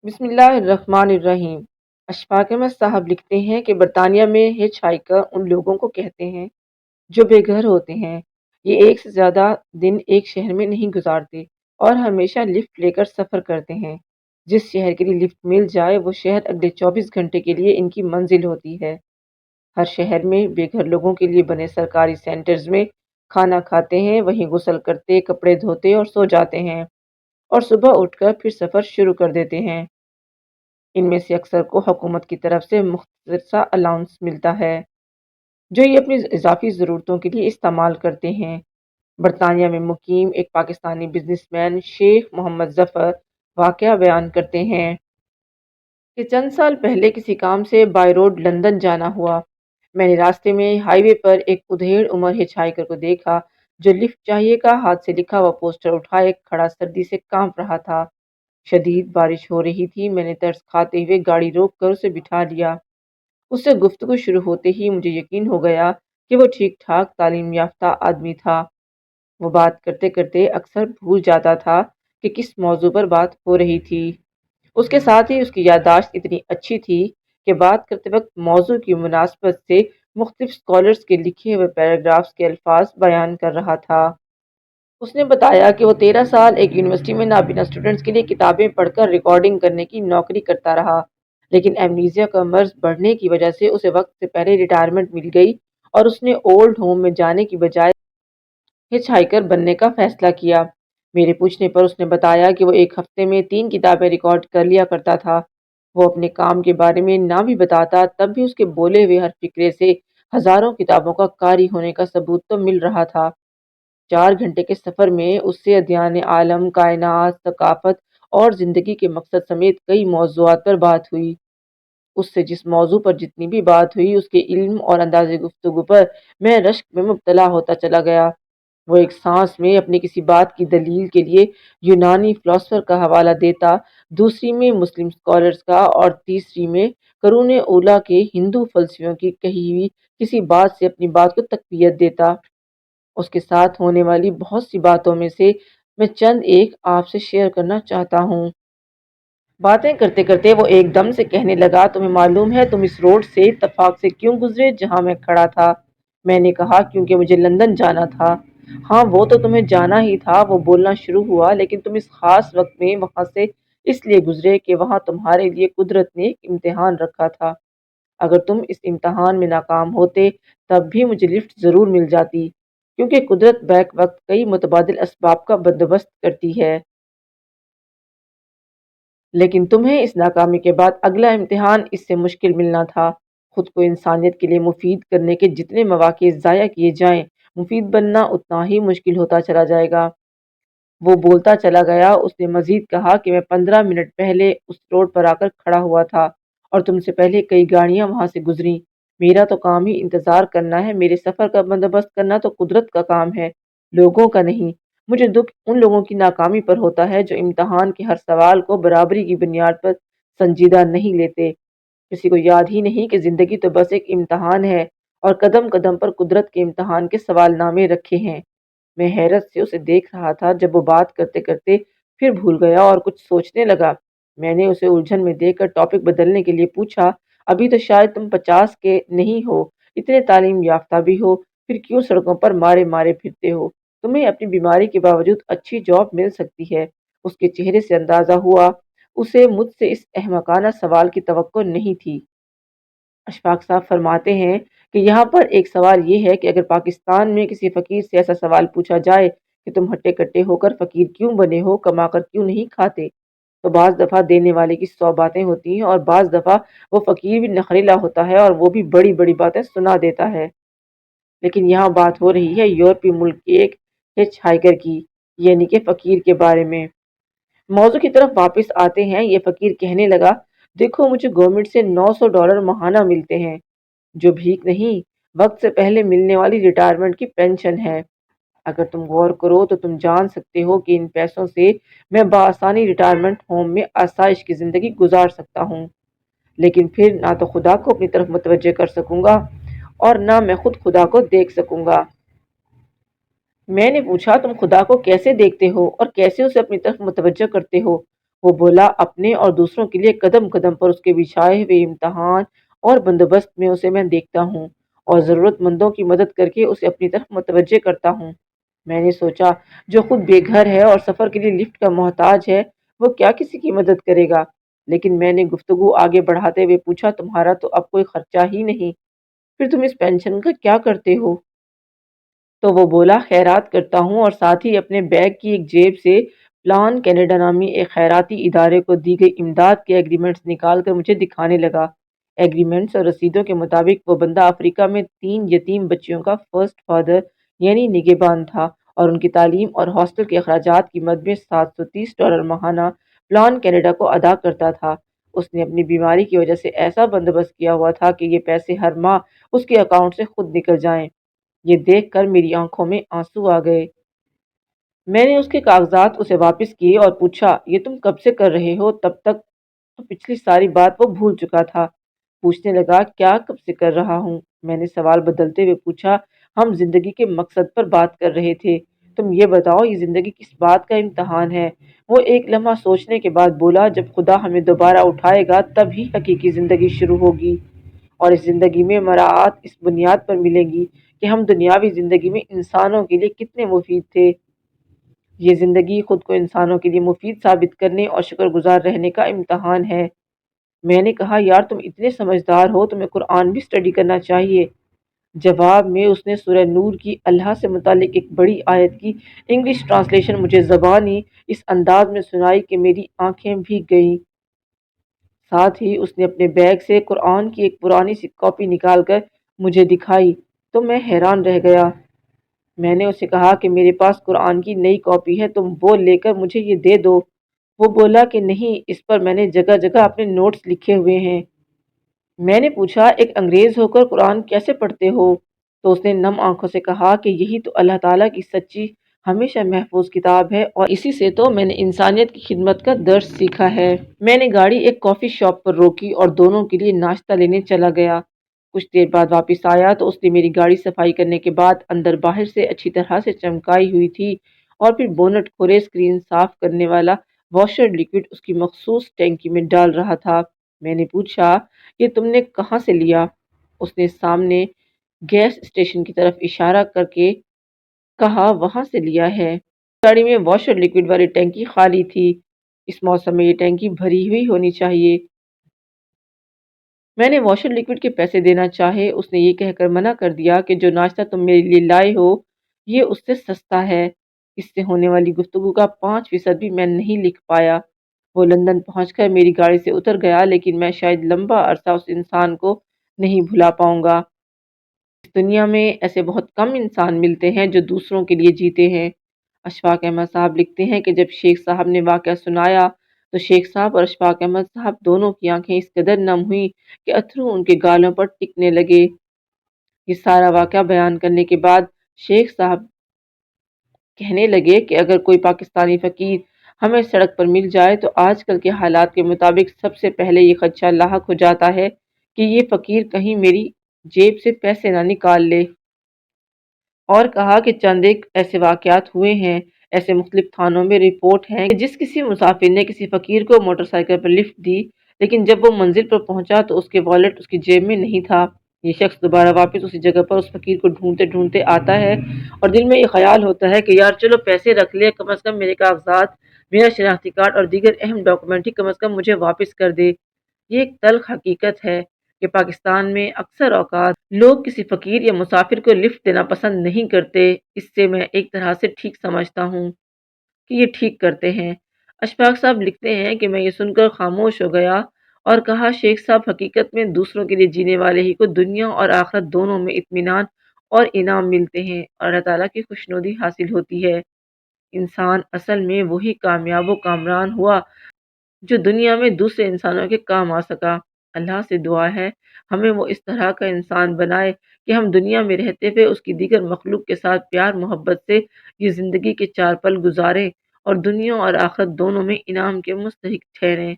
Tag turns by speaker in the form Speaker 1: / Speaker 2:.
Speaker 1: بسم اللہ الرحمن الرحیم۔ اشفاق احمد صاحب لکھتے ہیں کہ برطانیہ میں ہچ ہائکر ان لوگوں کو کہتے ہیں جو بے گھر ہوتے ہیں۔ یہ ایک سے زیادہ دن ایک شہر میں نہیں گزارتے اور ہمیشہ لفٹ لے کر سفر کرتے ہیں۔ جس شہر کے لیے لفٹ مل جائے وہ شہر اگلے 24 گھنٹے کے لیے ان کی منزل ہوتی ہے۔ ہر شہر میں بے گھر لوگوں کے لیے بنے سرکاری سینٹرز میں کھانا کھاتے ہیں، وہیں غسل کرتے، کپڑے دھوتے اور سو جاتے ہیں، اور صبح اٹھ کر پھر سفر شروع کر دیتے ہیں۔ ان میں سے اکثر کو حکومت کی طرف سے مختصر سا الاؤنس ملتا ہے جو یہ اپنی اضافی ضرورتوں کے لیے استعمال کرتے ہیں۔ برطانیہ میں مقیم ایک پاکستانی بزنس مین شیخ محمد ظفر واقعہ بیان کرتے ہیں کہ چند سال پہلے کسی کام سے بائی روڈ لندن جانا ہوا۔ میں نے راستے میں ہائی وے پر ایک ادھیڑ عمر ہچ ہائیکر کو دیکھا جو لفٹ چاہیے کا ہاتھ سے لکھا ہوا پوسٹر اٹھائے کھڑا سردی سے کانپ رہا تھا۔ شدید بارش ہو رہی تھی۔ میں نے ترس کھاتے ہوئے گاڑی روک کر اسے بٹھا لیا۔ اس سے گفتگو شروع ہوتے ہی مجھے یقین ہو گیا کہ وہ ٹھیک ٹھاک تعلیم یافتہ آدمی تھا۔ وہ بات کرتے کرتے اکثر بھول جاتا تھا کہ کس موضوع پر بات ہو رہی تھی۔ اس کے ساتھ ہی اس کی یادداشت اتنی اچھی تھی کہ بات کرتے وقت موضوع کی مناسبت سے مختلف اسکالرز کے لکھے ہوئے پیراگرافز کے الفاظ بیان کر رہا تھا۔ اس نے بتایا کہ وہ 13 سال ایک یونیورسٹی میں نابینا اسٹوڈنٹس کے لیے کتابیں پڑھ کر ریکارڈنگ کرنے کی نوکری کرتا رہا، لیکن ایمنیزیا کا مرض بڑھنے کی وجہ سے اسے وقت سے پہلے ریٹائرمنٹ مل گئی اور اس نے اولڈ ہوم میں جانے کی بجائے ہچ ہائیکر بننے کا فیصلہ کیا۔ میرے پوچھنے پر اس نے بتایا کہ وہ ایک ہفتے میں 3 کتابیں ریکارڈ کر لیا کرتا تھا۔ وہ اپنے کام کے بارے میں نہ بھی بتاتا تب بھی اس کے بولے ہوئے ہر فقرے سے ہزاروں کتابوں کا قاری ہونے کا ثبوت تو مل رہا تھا۔ 4 گھنٹے کے سفر میں اس سے ادیان عالم، کائنات، ثقافت اور زندگی کے مقصد سمیت کئی موضوعات پر بات ہوئی۔ اس سے جس موضوع پر جتنی بھی بات ہوئی اس کے علم اور انداز گفتگو پر میں رشک میں مبتلا ہوتا چلا گیا۔ وہ ایک سانس میں اپنی کسی بات کی دلیل کے لیے یونانی فلاسفر کا حوالہ دیتا، دوسری میں مسلم اسکالرز کا اور تیسری میں قرون اولیٰ کے ہندو فلسفیوں کی کہی ہوئی کسی بات سے اپنی بات کو تقویت دیتا۔ اس کے ساتھ ہونے والی بہت سی باتوں میں سے میں چند ایک آپ سے شیئر کرنا چاہتا ہوں۔ باتیں کرتے کرتے وہ ایک دم سے کہنے لگا، تمہیں معلوم ہے تم اس روڈ سے اتفاق سے کیوں گزرے جہاں میں کھڑا تھا؟ میں نے کہا، کیونکہ مجھے لندن جانا تھا۔ ہاں وہ تو تمہیں جانا ہی تھا، وہ بولنا شروع ہوا، لیکن تم اس خاص وقت میں وہاں سے اس لیے گزرے کہ وہاں تمہارے لیے قدرت نے ایک امتحان رکھا تھا۔ اگر تم اس امتحان میں ناکام ہوتے تب بھی مجھے لفٹ ضرور مل جاتی، کیونکہ قدرت بیک وقت کئی متبادل اسباب کا بندوبست کرتی ہے۔ لیکن تمہیں اس ناکامی کے بعد اگلا امتحان اس سے مشکل ملنا تھا۔ خود کو انسانیت کے لیے مفید کرنے کے جتنے مواقع ضائع کیے جائیں، مفید بننا اتنا ہی مشکل ہوتا چلا جائے گا۔ وہ بولتا چلا گیا۔ اس نے مزید کہا کہ میں 15 منٹ پہلے اس روڈ پر آ کر کھڑا ہوا تھا اور تم سے پہلے کئی گاڑیاں وہاں سے گزریں۔ میرا تو کام ہی انتظار کرنا ہے، میرے سفر کا بندوبست کرنا تو قدرت کا کام ہے، لوگوں کا نہیں۔ مجھے دکھ ان لوگوں کی ناکامی پر ہوتا ہے جو امتحان کے ہر سوال کو برابری کی بنیاد پر سنجیدہ نہیں لیتے۔ کسی کو یاد ہی نہیں کہ زندگی تو بس ایک امتحان ہے اور قدم قدم پر قدرت کے امتحان کے سوال نامے رکھے ہیں۔ میں حیرت سے اسے دیکھ رہا تھا۔ جب وہ بات کرتے کرتے پھر بھول گیا اور کچھ سوچنے لگا، میں نے اسے الجھن میں دیکھ کر ٹاپک بدلنے کے لیے پوچھا، ابھی تو شاید تم 50 کے نہیں ہو، اتنے تعلیم یافتہ بھی ہو، پھر کیوں سڑکوں پر مارے مارے پھرتے ہو؟ تمہیں اپنی بیماری کے باوجود اچھی جاب مل سکتی ہے۔ اس کے چہرے سے اندازہ ہوا اسے مجھ سے اس احمقانہ سوال کی توقع نہیں تھی۔ اشفاق صاحب فرماتے ہیں کہ یہاں پر ایک سوال یہ ہے کہ اگر پاکستان میں کسی فقیر سے ایسا سوال پوچھا جائے کہ تم ہٹے کٹے ہو کر فقیر کیوں بنے ہو، کما کر کیوں نہیں کھاتے، تو بعض دفعہ دینے والے کی 100 باتیں ہوتی ہیں اور بعض دفعہ وہ فقیر بھی نخریلا ہوتا ہے اور وہ بھی بڑی بڑی باتیں سنا دیتا ہے۔ لیکن یہاں بات ہو رہی ہے یورپی ملک کے ایک ہچ ہائیکر کی، یعنی کہ فقیر کے بارے میں۔ موضوع کی طرف واپس آتے ہیں۔ یہ فقیر کہنے لگا، دیکھو مجھے گورنمنٹ سے $900 ماہانہ ملتے ہیں، جو بھیک نہیں، وقت سے پہلے ملنے والی ریٹائرمنٹ کی پینشن ہے۔ اگر تم غور کرو تو تم جان سکتے ہو کہ ان پیسوں سے میں بآسانی ریٹائرمنٹ ہوم میں آسائش کی زندگی گزار سکتا ہوں، لیکن پھر نہ تو خدا کو اپنی طرف متوجہ کر سکوں گا اور نہ میں خود خدا کو دیکھ سکوں گا۔ میں نے پوچھا، تم خدا کو کیسے دیکھتے ہو اور کیسے اسے اپنی طرف متوجہ کرتے ہو؟ وہ بولا اپنے اور دوسروں کے لیے قدم قدم پر اس کے بچھائے ہوئے امتحان اور بندوبست میں اسے میں دیکھتا ہوں اور ضرورت مندوں کی مدد کر کے اسے اپنی طرف متوجہ کرتا ہوں۔ میں نے سوچا جو خود بے گھر ہے اور سفر کے لیے لفٹ کا محتاج ہے وہ کیا کسی کی مدد کرے گا؟ لیکن میں نے گفتگو آگے بڑھاتے ہوئے پوچھا تمہارا تو اب کوئی خرچہ ہی نہیں، پھر تم اس پینشن کا کیا کرتے ہو؟ تو وہ بولا خیرات کرتا ہوں اور ساتھ ہی اپنے بیگ کی ایک جیب سے پلان کینیڈا نامی ایک خیراتی ادارے کو دی گئی امداد کے ایگریمنٹس نکال کر مجھے دکھانے لگا۔ ایگریمنٹس اور رسیدوں کے مطابق وہ بندہ افریقہ میں 3 یتیم بچیوں کا فرسٹ فادر یعنی نگہبان تھا اور ان کی تعلیم اور ہاسٹل کے اخراجات کی مد میں $730 ماہانہ پلان کینیڈا کو ادا کرتا تھا۔ اس نے اپنی بیماری کی وجہ سے ایسا بندوبست کیا ہوا تھا کہ یہ پیسے ہر ماہ اس کے اکاؤنٹ سے خود نکل جائیں۔ یہ دیکھ کر میری آنکھوں میں آنسو آ گئے۔ میں نے اس کے کاغذات اسے واپس کیے اور پوچھا یہ تم کب سے کر رہے ہو؟ تب تک تو پچھلی ساری بات وہ بھول چکا تھا۔ پوچھنے لگا کیا کب سے کر رہا ہوں؟ میں نے سوال بدلتے ہوئے پوچھا ہم زندگی کے مقصد پر بات کر رہے تھے، تم یہ بتاؤ یہ زندگی کس بات کا امتحان ہے؟ وہ ایک لمحہ سوچنے کے بعد بولا جب خدا ہمیں دوبارہ اٹھائے گا تب ہی حقیقی زندگی شروع ہوگی، اور اس زندگی میں مراعات اس بنیاد پر ملیں گی کہ ہم دنیاوی زندگی میں انسانوں کے لیے کتنے مفید تھے۔ یہ زندگی خود کو انسانوں کے لیے مفید ثابت کرنے اور شکر گزار رہنے کا امتحان ہے۔ میں نے کہا یار تم اتنے سمجھدار ہو، تمہیں قرآن بھی اسٹڈی کرنا چاہیے۔ جواب میں اس نے سورہ نور کی اللہ سے متعلق ایک بڑی آیت کی انگلش ٹرانسلیشن مجھے زبانی اس انداز میں سنائی کہ میری آنکھیں بھیگ گئیں۔ ساتھ ہی اس نے اپنے بیگ سے قرآن کی ایک پرانی سی کاپی نکال کر مجھے دکھائی تو میں حیران رہ گیا۔ میں نے اسے کہا کہ میرے پاس قرآن کی نئی کاپی ہے، تم وہ لے کر مجھے یہ دے دو۔ وہ بولا کہ نہیں، اس پر میں نے جگہ جگہ اپنے نوٹس لکھے ہوئے ہیں۔ میں نے پوچھا ایک انگریز ہو کر قرآن کیسے پڑھتے ہو؟ تو اس نے نم آنکھوں سے کہا کہ یہی تو اللہ تعالیٰ کی سچی ہمیشہ محفوظ کتاب ہے اور اسی سے تو میں نے انسانیت کی خدمت کا درس سیکھا ہے۔ میں نے گاڑی ایک کافی شاپ پر روکی اور دونوں کے لیے ناشتہ لینے چلا گیا۔ کچھ دیر بعد واپس آیا تو اس نے میری گاڑی صفائی کرنے کے بعد اندر باہر سے اچھی طرح سے چمکائی ہوئی تھی اور پھر بونٹ کھولے اسکرین صاف کرنے والا واشر لکوڈ اس کی مخصوص ٹینکی میں ڈال رہا تھا۔ میں نے پوچھا یہ تم نے کہاں سے لیا؟ اس نے سامنے گیس اسٹیشن کی طرف اشارہ کر کے کہا وہاں سے لیا ہے۔ گاڑی میں واشر لکوڈ والی ٹینکی خالی تھی، اس موسم میں یہ ٹینکی بھری ہوئی ہونی چاہیے۔ میں نے واشر لکوڈ کے پیسے دینا چاہے، اس نے یہ کہہ کر منع کر دیا کہ جو ناشتہ تم میرے لیے لائے ہو یہ اس سے سستا ہے۔ اس سے ہونے والی گفتگو کا 5% بھی میں نہیں لکھ پایا۔ وہ لندن پہنچ کر میری گاڑی سے اتر گیا لیکن میں شاید لمبا عرصہ اس انسان کو نہیں بھلا پاؤں گا۔ اس دنیا میں ایسے بہت کم انسان ملتے ہیں جو دوسروں کے لیے جیتے ہیں۔ اشفاق احمد صاحب لکھتے ہیں کہ جب شیخ صاحب نے واقعہ سنایا تو شیخ صاحب اور اشفاق احمد صاحب دونوں کی آنکھیں اس قدر نم ہوئیں کہ اتھرو ان کے گالوں پر ٹکنے لگے۔ یہ سارا واقعہ بیان کرنے کے بعد شیخ صاحب کہنے لگے کہ اگر کوئی پاکستانی فقیر ہمیں سڑک پر مل جائے تو آج کل کے حالات کے مطابق سب سے پہلے یہ خدشہ لاحق ہو جاتا ہے کہ یہ فقیر کہیں میری جیب سے پیسے نہ نکال لے، اور کہا کہ چند ایک ایسے واقعات ہوئے ہیں، ایسے مختلف تھانوں میں رپورٹ ہیں کہ جس کسی مسافر نے کسی فقیر کو موٹر سائیکل پر لفٹ دی لیکن جب وہ منزل پر پہنچا تو اس کے والیٹ اس کی جیب میں نہیں تھا۔ یہ شخص دوبارہ واپس اسی جگہ پر اس فقیر کو ڈھونڈتے ڈھونڈتے آتا ہے اور دل میں یہ خیال ہوتا ہے کہ یار چلو پیسے رکھ لے، کم از کم میرے کاغذات، میرا شناختی کارڈ اور دیگر اہم ڈاکومنٹ ہی کم از کم مجھے واپس کر دے۔ یہ ایک تلخ حقیقت ہے کہ پاکستان میں اکثر اوقات لوگ کسی فقیر یا مسافر کو لفٹ دینا پسند نہیں کرتے۔ اس سے میں ایک طرح سے ٹھیک سمجھتا ہوں کہ یہ ٹھیک کرتے ہیں۔ اشفاق صاحب لکھتے ہیں کہ میں یہ سن کر خاموش ہو گیا اور کہا شیخ صاحب حقیقت میں دوسروں کے لیے جینے والے ہی کو دنیا اور آخرت دونوں میں اطمینان اور انعام ملتے ہیں اور اللہ تعالیٰ کی خوشنودی حاصل ہوتی ہے۔ انسان اصل میں وہی کامیاب و کامران ہوا جو دنیا میں دوسرے انسانوں کے کام آ سکا۔ اللہ سے دعا ہے ہمیں وہ اس طرح کا انسان بنائے کہ ہم دنیا میں رہتے ہوئے اس کی دیگر مخلوق کے ساتھ پیار محبت سے یہ زندگی کے 4 پل گزاریں اور دنیا اور آخرت دونوں میں انعام کے مستحق ٹھہریں۔